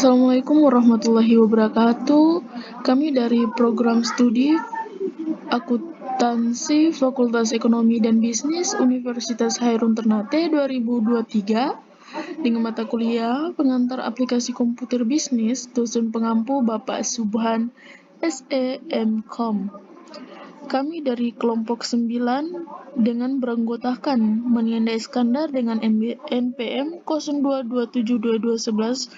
Assalamualaikum warahmatullahi wabarakatuh. Kami dari program studi Akuntansi Fakultas Ekonomi dan Bisnis Universitas Hairun Ternate 2023 dengan mata kuliah Pengantar Aplikasi Komputer Bisnis, dosen pengampu Bapak Subhan SEMKOM. Kami dari kelompok 9 dengan beranggotakan Manianda Iskandar dengan NPM 0227221125,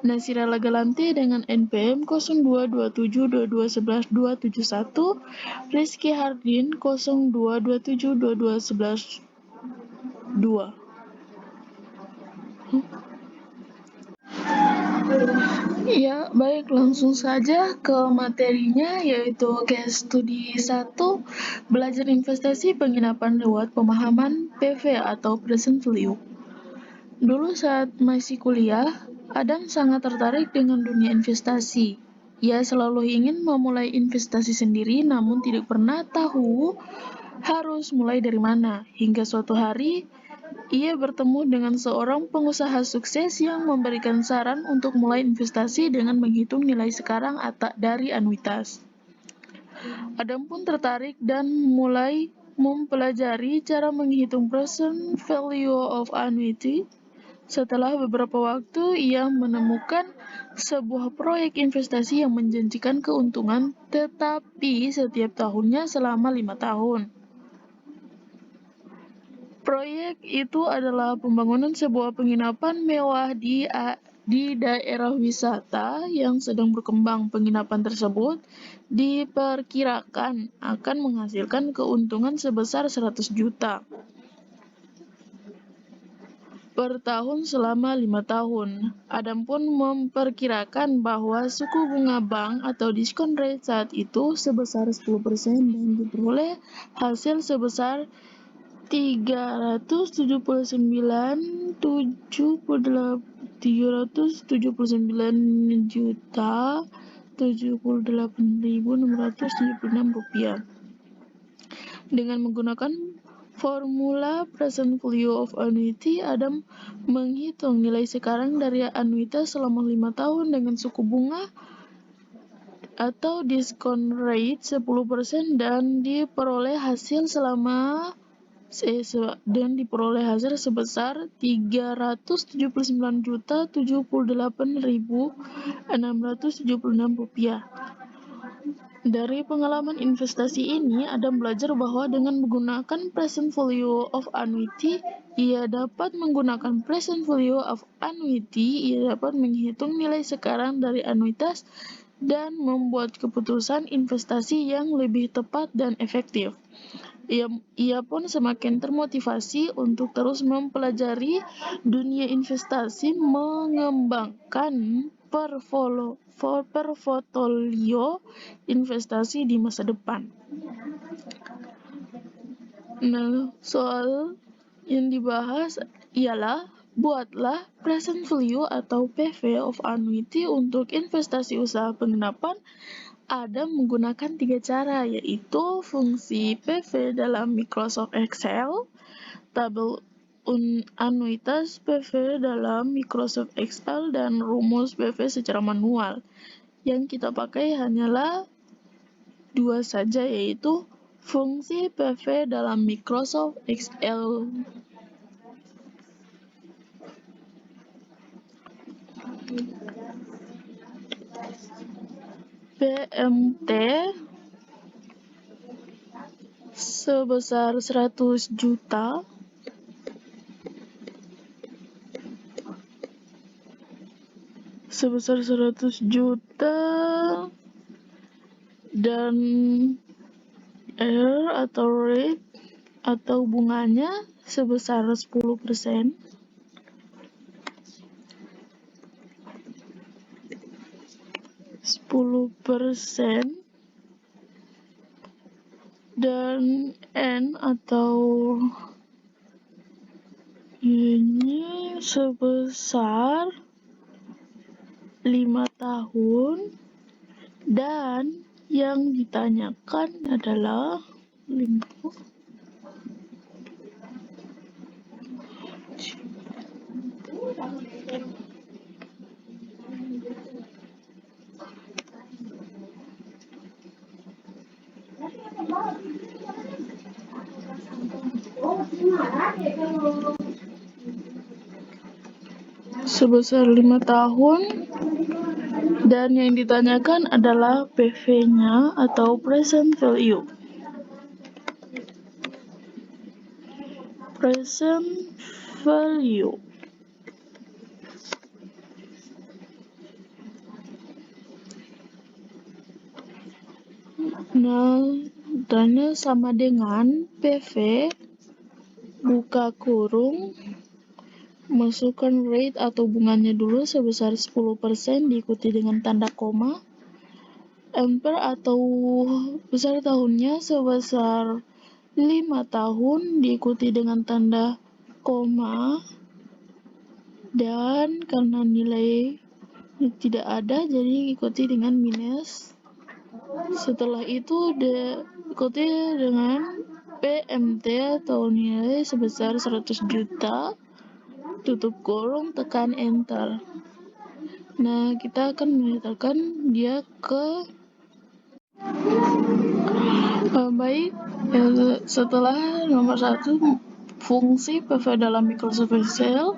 Nasira Lagalante dengan NPM 0227221121, Rizky Hardin 0227221122. Ya, baik, langsung saja ke materinya, yaitu case studi 1, belajar investasi penginapan lewat pemahaman PV atau present value. Dulu saat masih kuliah, Adam sangat tertarik dengan dunia investasi. Ia selalu ingin memulai investasi sendiri, namun tidak pernah tahu harus mulai dari mana. Hingga suatu hari, ia bertemu dengan seorang pengusaha sukses yang memberikan saran untuk mulai investasi dengan menghitung nilai sekarang dari anuitas. Adam pun tertarik dan mulai mempelajari cara menghitung present value of annuity. Setelah beberapa waktu, ia menemukan sebuah proyek investasi yang menjanjikan keuntungan, tetapi setiap tahunnya selama 5 tahun. Proyek itu adalah pembangunan sebuah penginapan mewah di daerah wisata yang sedang berkembang. Penginapan tersebut diperkirakan akan menghasilkan keuntungan sebesar 100 juta per tahun selama 5 tahun. Adam pun memperkirakan bahwa suku bunga bank atau discount rate saat itu sebesar 10% dan diperoleh hasil sebesar 379.778.676 rupiah. Dengan menggunakan formula present value of annuity, Adam menghitung nilai sekarang dari anuitas selama 5 tahun dengan suku bunga atau discount rate 10% dan diperoleh hasil sebesar 379.078.676 rupiah. Dari pengalaman investasi ini, Adam belajar bahwa dengan menggunakan present value of annuity, ia dapat menghitung nilai sekarang dari anuitas dan membuat keputusan investasi yang lebih tepat dan efektif. Ia pun semakin termotivasi untuk terus mempelajari dunia investasi, mengembangkan portofolio investasi di masa depan. Nah, soal yang dibahas ialah buatlah present value atau PV of annuity untuk investasi usaha penginapan. Ada menggunakan 3 cara, yaitu fungsi PV dalam Microsoft Excel, tabel anuitas PV dalam Microsoft Excel, dan rumus PV secara manual. Yang kita pakai hanyalah 2 saja, yaitu fungsi PV dalam Microsoft Excel. PMT sebesar 100 juta dan R atau rate atau bunganya sebesar 10%. Dan N atau ini sebesar 5 tahun, dan yang ditanyakan adalah sebesar 5 tahun, dan yang ditanyakan adalah PV-nya atau present value. Present value. Nah, dana sama dengan PV buka kurung, masukkan rate atau bunganya dulu sebesar 10% diikuti dengan tanda koma, ampere atau besar tahunnya sebesar 5 tahun diikuti dengan tanda koma, dan karena nilai tidak ada jadi ikuti dengan minus. Setelah itu diikuti dengan PMT atau nilai sebesar 100 juta, tutup kurung, tekan enter. Nah, kita akan menyatakan dia ke baik. Setelah nomor 1 fungsi PV dalam Microsoft Excel,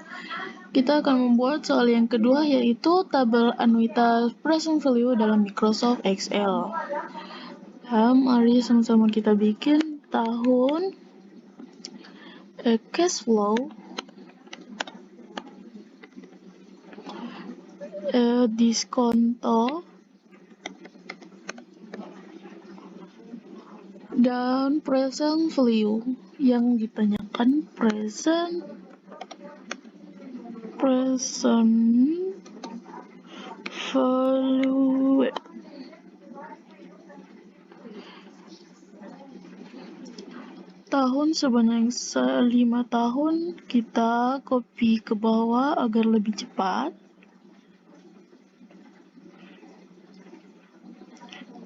kita akan membuat soal yang kedua, yaitu tabel anuitas present value dalam Microsoft Excel. Mari sama-sama kita bikin tahun, cash flow, diskonto, dan present value. Yang ditanyakan present value. Tahun sebanyak 5 tahun, kita copy ke bawah agar lebih cepat.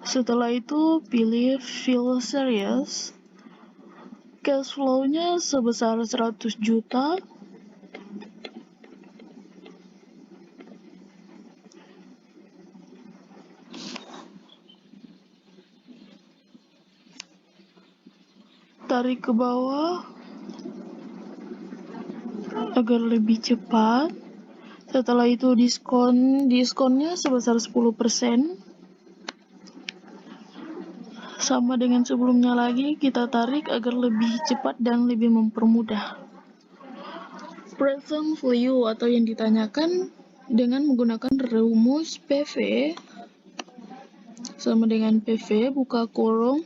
Setelah itu pilih fill series. Cash flow-nya sebesar 100 juta. Tarik ke bawah agar lebih cepat. Setelah itu diskonnya sebesar 10%. Sama dengan sebelumnya lagi, kita tarik agar lebih cepat dan lebih mempermudah. Present value atau yang ditanyakan dengan menggunakan rumus PV sama dengan PV buka kurung,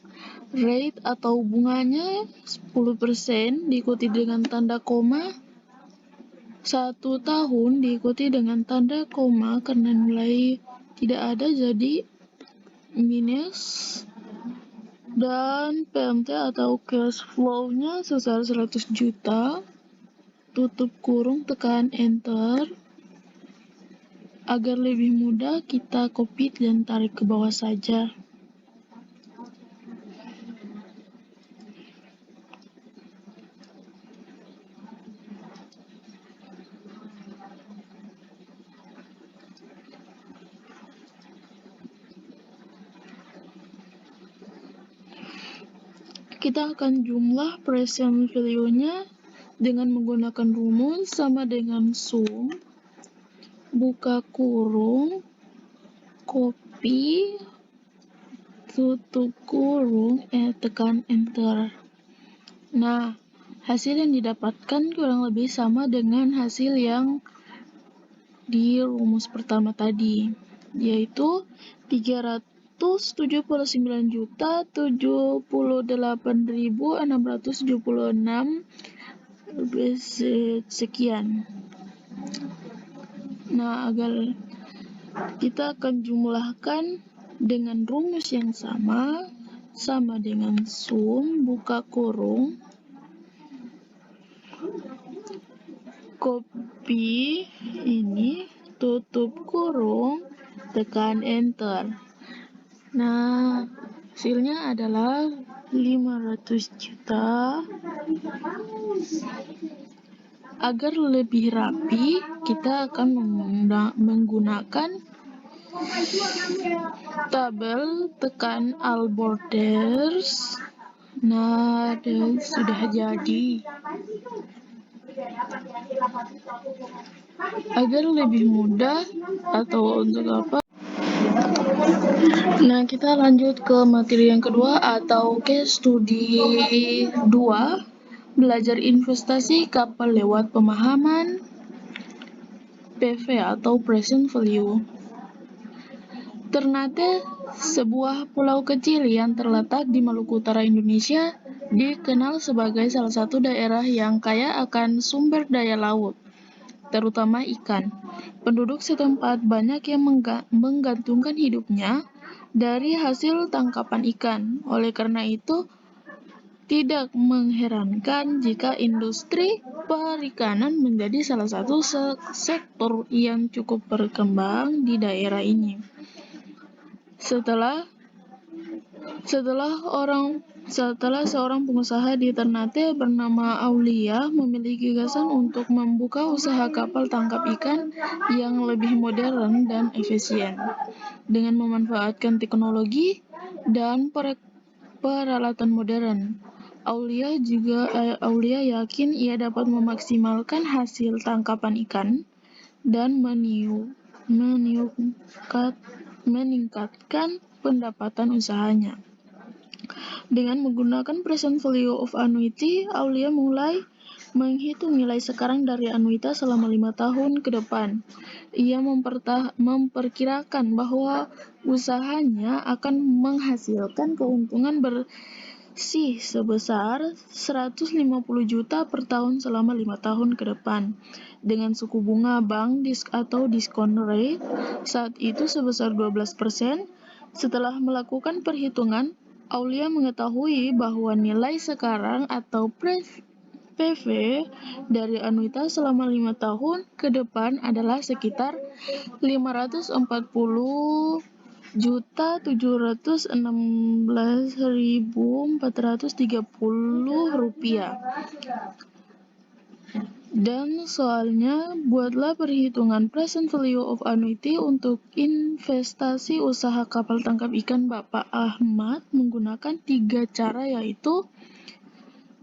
rate atau bunganya 10% diikuti dengan tanda koma, 1 tahun diikuti dengan tanda koma karena nilai tidak ada jadi minus, dan PMT atau cash flow-nya sebesar 100 juta, tutup kurung, tekan enter. Agar lebih mudah, kita copy dan tarik ke bawah saja. Kita akan jumlah present value-nya dengan menggunakan rumus sama dengan sum, buka kurung, copy, tutup kurung, tekan enter. Nah, hasil yang didapatkan kurang lebih sama dengan hasil yang di rumus pertama tadi, yaitu 379.676 sekian. Nah, agar kita akan jumlahkan dengan rumus yang sama dengan sum, buka kurung, copy ini, tutup kurung, tekan enter. Nah, hasilnya adalah 500 juta. Agar lebih rapi, kita akan menggunakan tabel, tekan all borders, Nah, dan sudah jadi. Agar lebih mudah atau untuk apa? Nah, kita lanjut ke materi yang kedua atau case studi 2, belajar investasi kapal lewat pemahaman PV atau present value. Ternate, sebuah pulau kecil yang terletak di Maluku Utara Indonesia, dikenal sebagai salah satu daerah yang kaya akan sumber daya laut, terutama ikan. Penduduk setempat banyak yang menggantungkan hidupnya dari hasil tangkapan ikan. Oleh karena itu, tidak mengherankan jika industri perikanan menjadi salah satu sektor yang cukup berkembang di daerah ini. Setelah seorang pengusaha di Ternate bernama Aulia memiliki gagasan untuk membuka usaha kapal tangkap ikan yang lebih modern dan efisien. Dengan memanfaatkan teknologi dan peralatan modern, Aulia yakin ia dapat memaksimalkan hasil tangkapan ikan dan meningkatkan pendapatan usahanya. Dengan menggunakan present value of annuity, Aulia mulai menghitung nilai sekarang dari anuitas selama 5 tahun ke depan. Ia memperkirakan bahwa usahanya akan menghasilkan keuntungan bersih sebesar 150 juta per tahun selama 5 tahun ke depan. Dengan suku bunga bank atau discount rate saat itu sebesar 12%, setelah melakukan perhitungan, Aulia mengetahui bahwa nilai sekarang atau PV dari anuitas selama 5 tahun ke depan adalah sekitar 540.716.430 rupiah. Dan soalnya, buatlah perhitungan present value of annuity untuk investasi usaha kapal tangkap ikan Bapak Ahmad menggunakan 3 cara, yaitu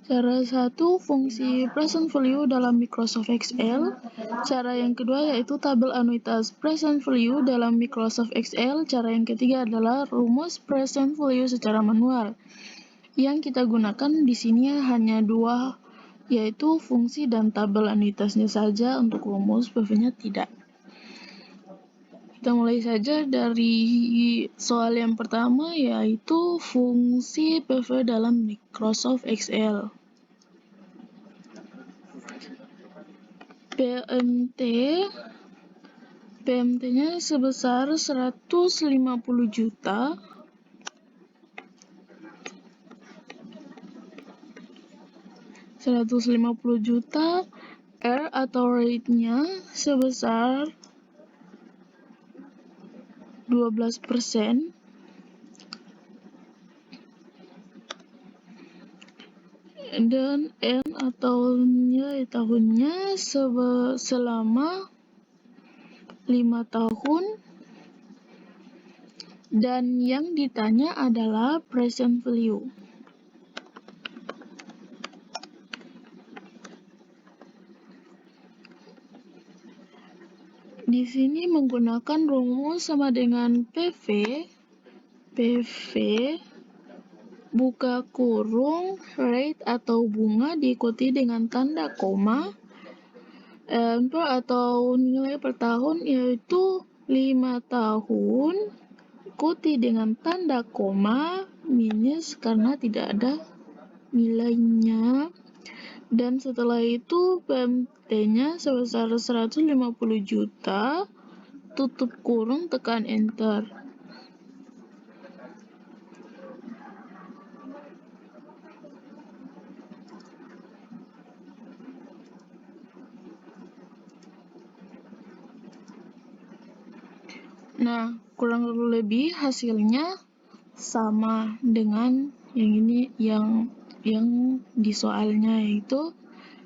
cara 1, fungsi present value dalam Microsoft Excel. Cara yang kedua yaitu tabel anuitas present value dalam Microsoft Excel. Cara yang ketiga adalah rumus present value secara manual. Yang kita gunakan di sini hanya 2, yaitu fungsi dan tabel anuitasnya saja, untuk rumus PV-nya tidak. Kita mulai saja dari soal yang pertama, yaitu fungsi PV dalam Microsoft Excel. PMT-nya sebesar 150 juta. R atau rate-nya sebesar 12%. Dan N atau nilai tahunnya selama 5 tahun. Dan yang ditanya adalah present value. Di sini menggunakan rumus sama dengan PV buka kurung rate atau bunga diikuti dengan tanda koma, atau nilai per tahun yaitu 5 tahun ikuti dengan tanda koma minus karena tidak ada nilainya. Dan setelah itu PMT-nya sebesar 150 juta, tutup kurung, tekan enter. Nah, kurang lebih hasilnya sama dengan yang ini, yang di soalnya, yaitu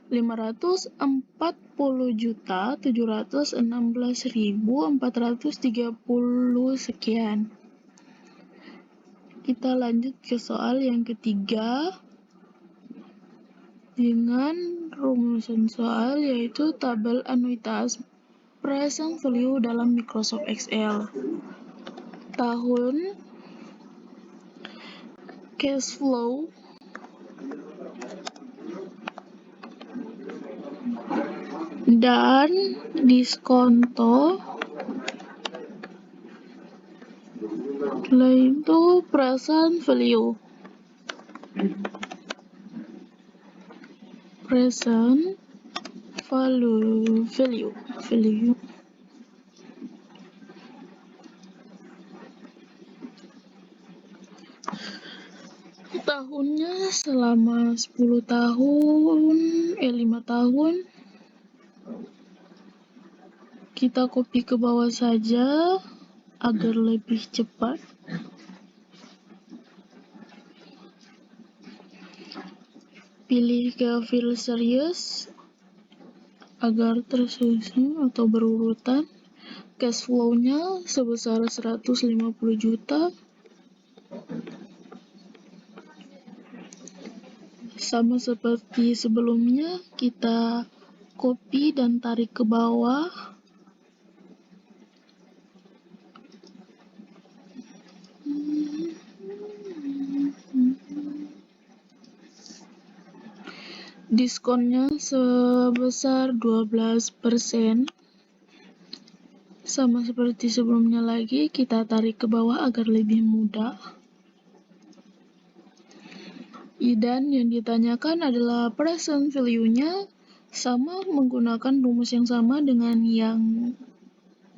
540.716.430 sekian. Kita lanjut ke soal yang ketiga dengan rumusan soal yaitu tabel anuitas present value dalam Microsoft Excel. Tahun, cash flow, dan diskonto. Setelah itu present value. Present value. Tahunnya selama 10 tahun, 5 tahun. Kita copy ke bawah saja agar lebih cepat. Pilih ke file serius agar tersusun atau berurutan. Cash flow-nya sebesar 150 juta. Sama seperti sebelumnya, kita copy dan tarik ke bawah. Diskonnya sebesar 12%. Sama seperti sebelumnya lagi, kita tarik ke bawah agar lebih mudah. Dan yang ditanyakan adalah present value-nya, sama menggunakan rumus yang sama dengan yang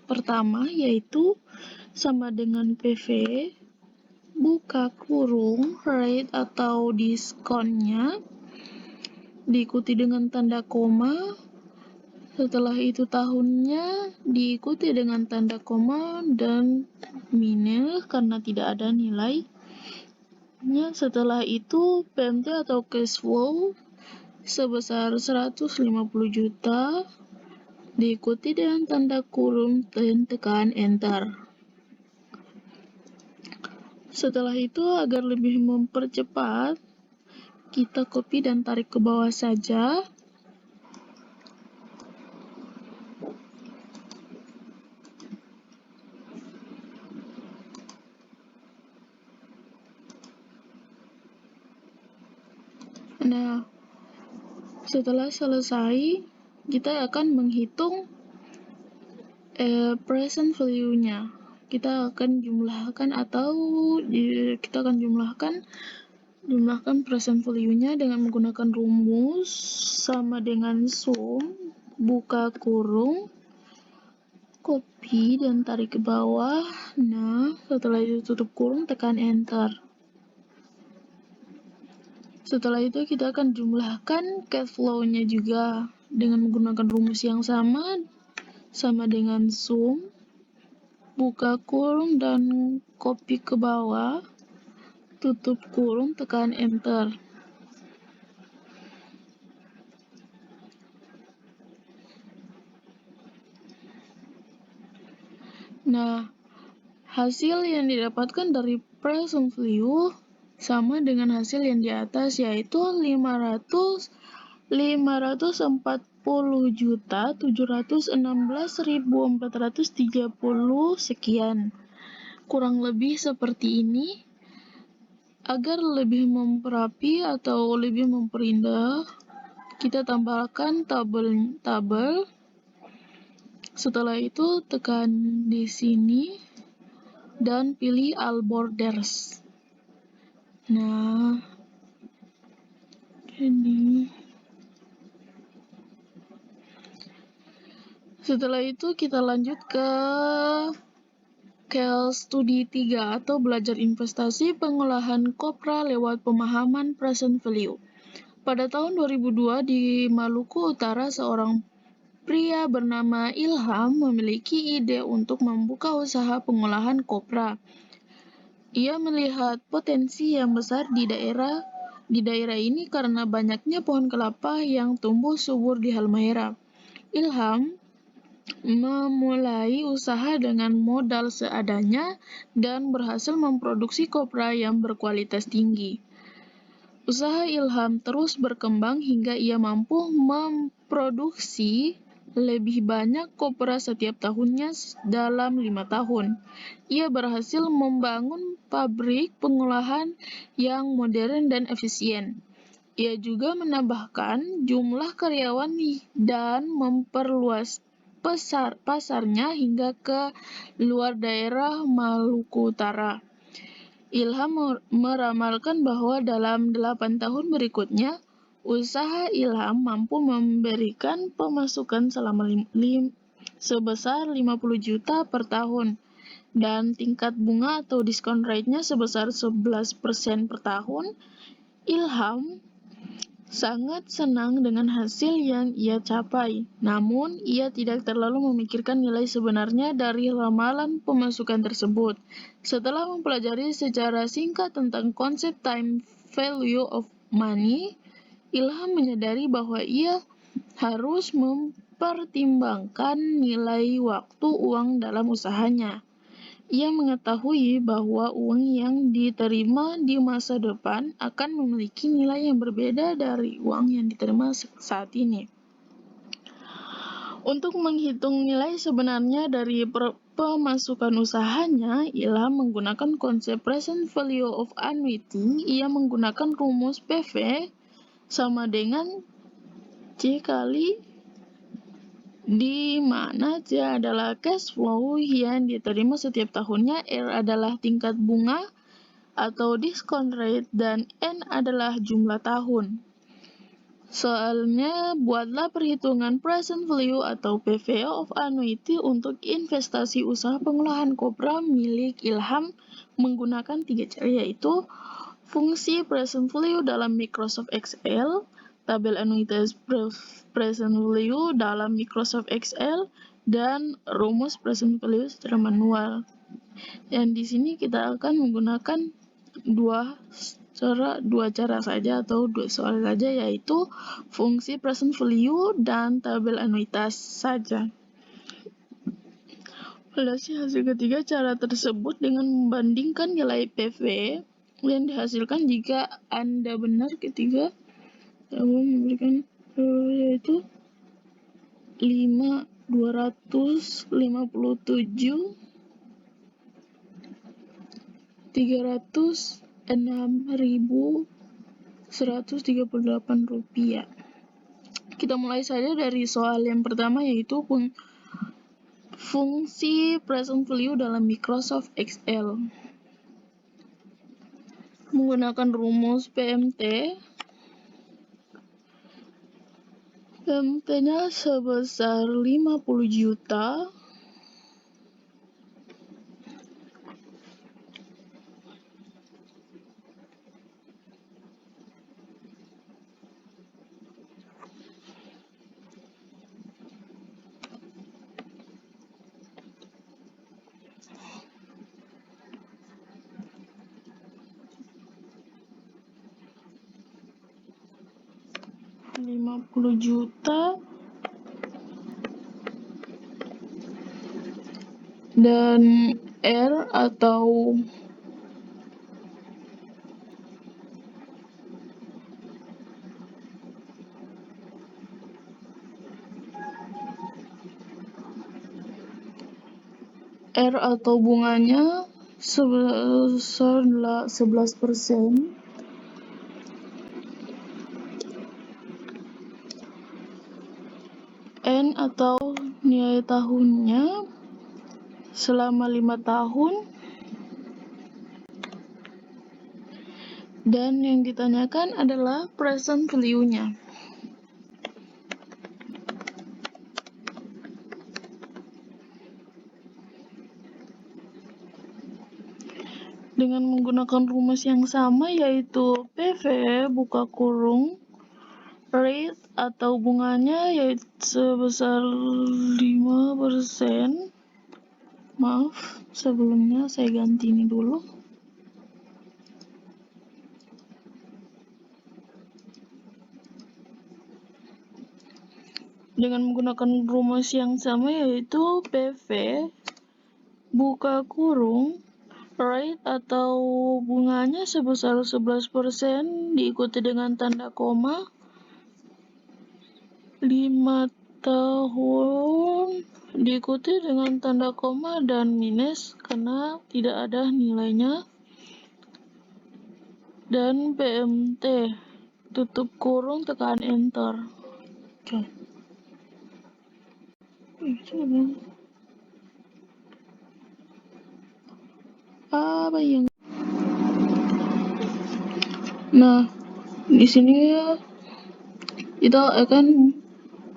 pertama, yaitu sama dengan PV, buka kurung, rate atau diskonnya, diikuti dengan tanda koma. Setelah itu tahunnya diikuti dengan tanda koma dan minus karena tidak ada nilai. Setelah itu PMT atau cash flow sebesar 150 juta diikuti dengan tanda kurung dan tekan enter. Setelah itu agar lebih mempercepat, kita copy dan tarik ke bawah saja. Nah, setelah selesai, kita akan menghitung present value-nya. Kita akan jumlahkan jumlahkan present value-nya dengan menggunakan rumus sama dengan sum, buka kurung, copy dan tarik ke bawah. Nah, setelah itu tutup kurung, tekan enter. Setelah itu kita akan jumlahkan cash flow-nya juga dengan menggunakan rumus yang sama dengan sum, buka kurung dan copy ke bawah, tutup kurung, tekan enter. Nah, hasil yang didapatkan dari present value sama dengan hasil yang di atas, yaitu 540.716.430 sekian. Kurang lebih seperti ini. Agar lebih memperapi atau lebih memperindah, kita tambahkan tabel. Setelah itu tekan di sini dan pilih all borders. Nah, ini. Setelah itu kita lanjut ke case study 3 atau belajar investasi pengolahan kopra lewat pemahaman present value. Pada tahun 2002 di Maluku Utara, seorang pria bernama Ilham memiliki ide untuk membuka usaha pengolahan kopra. Ia melihat potensi yang besar di daerah ini karena banyaknya pohon kelapa yang tumbuh subur di Halmahera. Ilham memulai usaha dengan modal seadanya dan berhasil memproduksi kopra yang berkualitas tinggi. Usaha Ilham terus berkembang hingga ia mampu memproduksi lebih banyak kopra setiap tahunnya dalam 5 tahun. Ia berhasil membangun pabrik pengolahan yang modern dan efisien. Ia juga menambahkan jumlah karyawan dan memperluas pasarnya hingga ke luar daerah Maluku Utara. Ilham meramalkan bahwa dalam 8 tahun berikutnya, usaha Ilham mampu memberikan pemasukan sebesar 50 juta per tahun dan tingkat bunga atau diskon rate-nya sebesar 11% per tahun. Ilham sangat senang dengan hasil yang ia capai, namun ia tidak terlalu memikirkan nilai sebenarnya dari ramalan pemasukan tersebut. Setelah mempelajari secara singkat tentang konsep time value of money, Ilham menyadari bahwa ia harus mempertimbangkan nilai waktu uang dalam usahanya. Ia mengetahui bahwa uang yang diterima di masa depan akan memiliki nilai yang berbeda dari uang yang diterima saat ini. Untuk menghitung nilai sebenarnya dari pemasukan usahanya, Ilham menggunakan konsep present value of annuity. Ia menggunakan rumus PV sama dengan C kali di mana C adalah cash flow yang diterima setiap tahunnya, R adalah tingkat bunga atau discount rate, dan N adalah jumlah tahun. Soalnya, buatlah perhitungan present value atau PV of annuity untuk investasi usaha pengolahan kopra milik Ilham menggunakan 3 cara, yaitu fungsi present value dalam Microsoft Excel, tabel annuitas present value dalam Microsoft Excel, dan rumus present value secara manual. Dan di sini kita akan menggunakan dua cara saja atau 2 soal saja, yaitu fungsi present value dan tabel anuitas saja. Hasil ketiga cara tersebut dengan membandingkan nilai PV yang dihasilkan jika Anda benar ketiga kamu memberikan yaitu 257 306.138 rupiah. Kita mulai saja dari soal yang pertama, yaitu fungsi present value dalam Microsoft Excel. Menggunakan rumus PMT, PMT-nya sebesar 50 juta dan R atau bunganya sebesar 11%. N atau nilai tahunnya selama 5 tahun. Dan yang ditanyakan adalah present value-nya. Dengan menggunakan rumus yang sama, yaitu PV buka kurung rate atau bunganya yaitu sebesar 5%. Maaf, sebelumnya saya ganti ini dulu. dengan menggunakan rumus yang sama, yaitu PV buka kurung rate atau bunganya sebesar 11% diikuti dengan tanda koma, 5 tahun diikuti dengan tanda koma dan minus karena tidak ada nilainya, dan PMT tutup kurung tekan enter. Oke. Apa yang di sini kita akan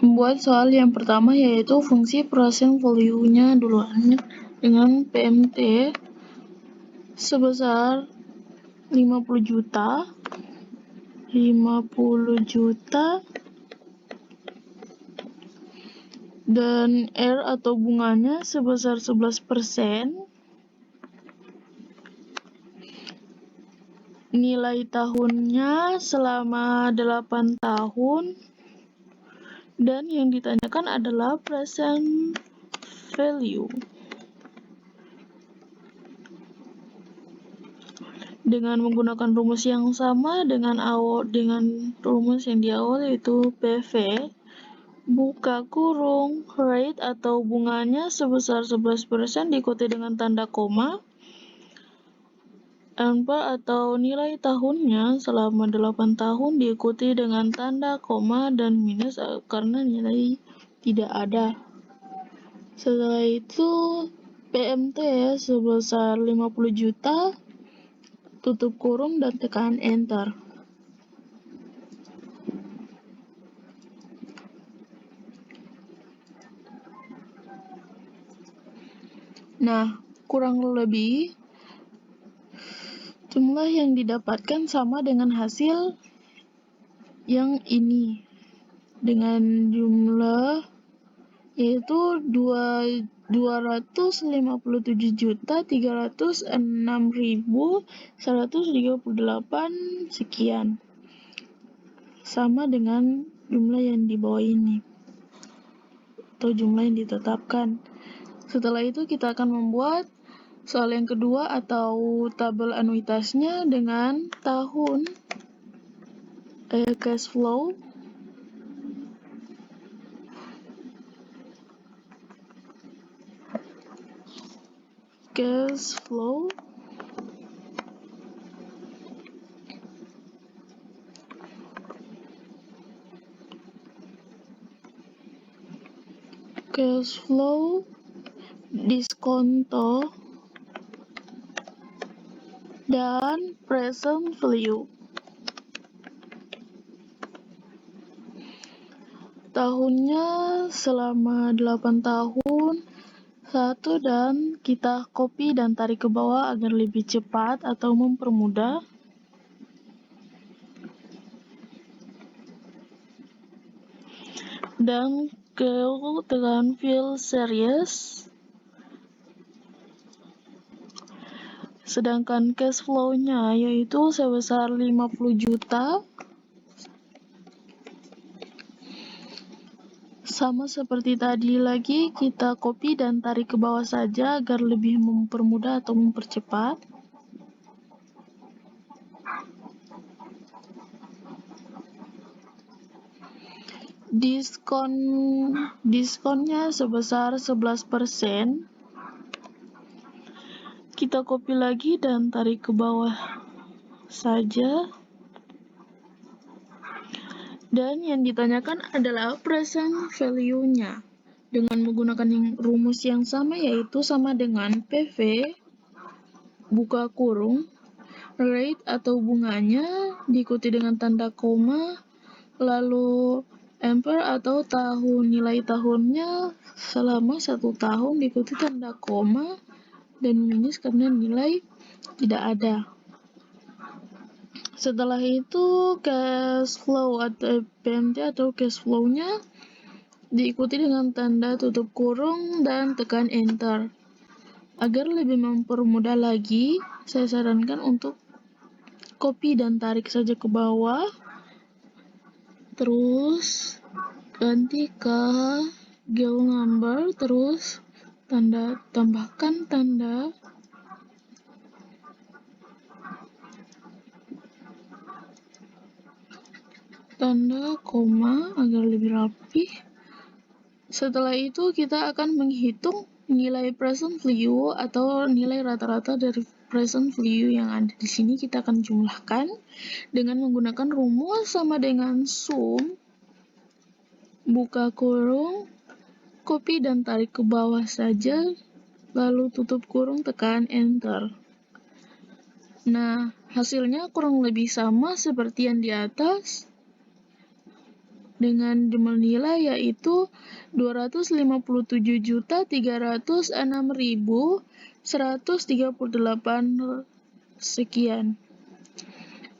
membuat soal yang pertama, yaitu fungsi present value-nya duluan dengan PMT sebesar 50 juta dan R atau bunganya sebesar 11%, nilai tahunnya selama 8 tahun, dan yang ditanyakan adalah present value. Dengan menggunakan rumus yang sama dengan rumus yang di awal, yaitu PV buka kurung rate atau bunganya sebesar 11% diikuti dengan tanda koma, NP atau nilai tahunnya selama 8 tahun diikuti dengan tanda koma dan minus karena nilai tidak ada. Setelah itu PMT sebesar 50 juta, tutup kurung dan tekan enter. Kurang lebih jumlah yang didapatkan sama dengan hasil yang ini, dengan jumlah yaitu 257.306.138 sekian, sama dengan jumlah yang di bawah ini atau jumlah yang ditetapkan. Setelah itu kita akan membuat soal yang kedua atau tabel anuitasnya dengan tahun cash flow, cash flow diskonto dan present value. Tahunnya selama 8 tahun 1, dan kita copy dan tarik ke bawah agar lebih cepat atau mempermudah. Dan tekan fill series. Sedangkan cash flow-nya yaitu sebesar 50 juta. Sama seperti tadi lagi, kita copy dan tarik ke bawah saja agar lebih mempermudah atau mempercepat. Diskonnya sebesar 11%. Kita copy lagi dan tarik ke bawah saja. Dan yang ditanyakan adalah present value-nya dengan menggunakan rumus yang sama, yaitu sama dengan PV buka kurung rate atau bunganya diikuti dengan tanda koma, lalu ampere atau nilai tahunnya selama 1 tahun diikuti tanda koma dan minus karena nilai tidak ada. Setelah itu cash flow atau PMT atau cash flow-nya diikuti dengan tanda tutup kurung dan tekan enter. Agar lebih mempermudah lagi, saya sarankan untuk copy dan tarik saja ke bawah, terus ganti ke gel number, terus tambahkan tanda koma agar lebih rapi. Setelah itu kita akan menghitung nilai present value atau nilai rata-rata dari present value yang ada di sini. Kita akan jumlahkan dengan menggunakan rumus sama dengan sum, buka kurung, copy dan tarik ke bawah saja, lalu tutup kurung, tekan enter. Nah, hasilnya kurang lebih sama seperti yang di atas, dengan jumlah nilai yaitu 257.306.138 sekian.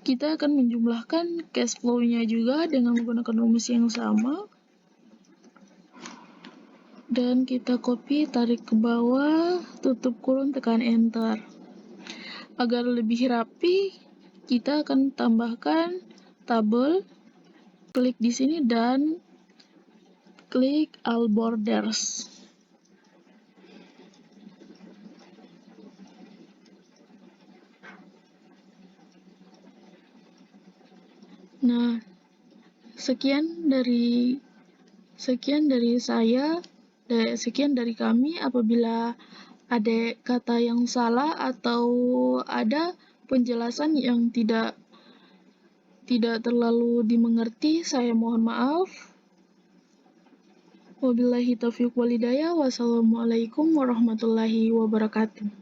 Kita akan menjumlahkan cash flow-nya juga dengan menggunakan rumus yang sama. Dan kita copy, tarik ke bawah, tutup kurung, tekan enter. Agar lebih rapi, kita akan tambahkan tabel. Klik di sini dan klik all borders. Nah, sekian dari kami. Apabila ada kata yang salah atau ada penjelasan yang tidak terlalu dimengerti, saya mohon maaf. Wabillahi taufiq walhidayah. Wassalamualaikum warahmatullahi wabarakatuh.